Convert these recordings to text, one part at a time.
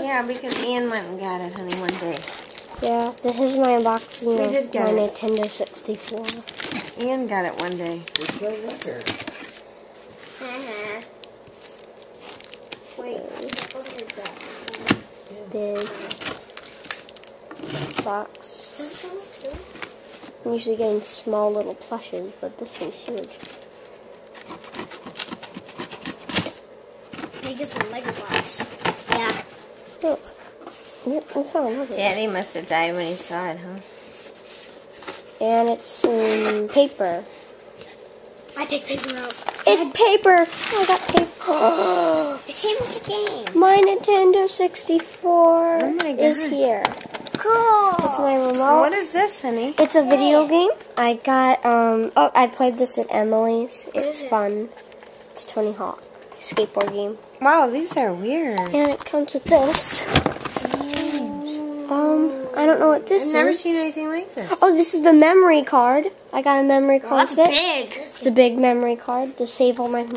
Yeah, because Ian went and got it, honey, one day. Yeah, this is my unboxing We of did get my it. Nintendo 64. Ian got it one day. Wait, Big box. I'm usually getting small little plushes, but this thing's huge. They get some Lego blocks. Yeah. Look. It's on, look at it. Daddy must have died when he saw it, huh? And it's in paper. I take paper out. It's paper! I got paper. It came with the game. My Nintendo 64 Oh my is gosh. here. Cool. It's my remote. Oh, what is this, honey? It's a video game. I got, I played this at Emily's. It's is it? fun. It's Tony Hawk. Skateboard game. Wow, these are weird. And it comes with this. I don't know what this I've is. never seen anything like this. Oh, this is the memory card. I got a memory card That's with it. big. It's a big memory card to save all my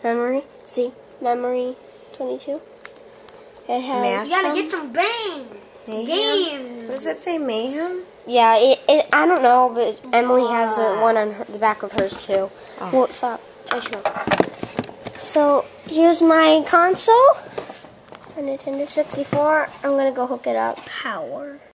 memory. See? Memory 22. It has... Math? You gotta get some games. What does it say, Mayhem? Yeah, I don't know, but Emily has one on the back of hers too. Oh. Well, stop. I should know. So, here's my console. A Nintendo 64. I'm gonna go hook it up. Power.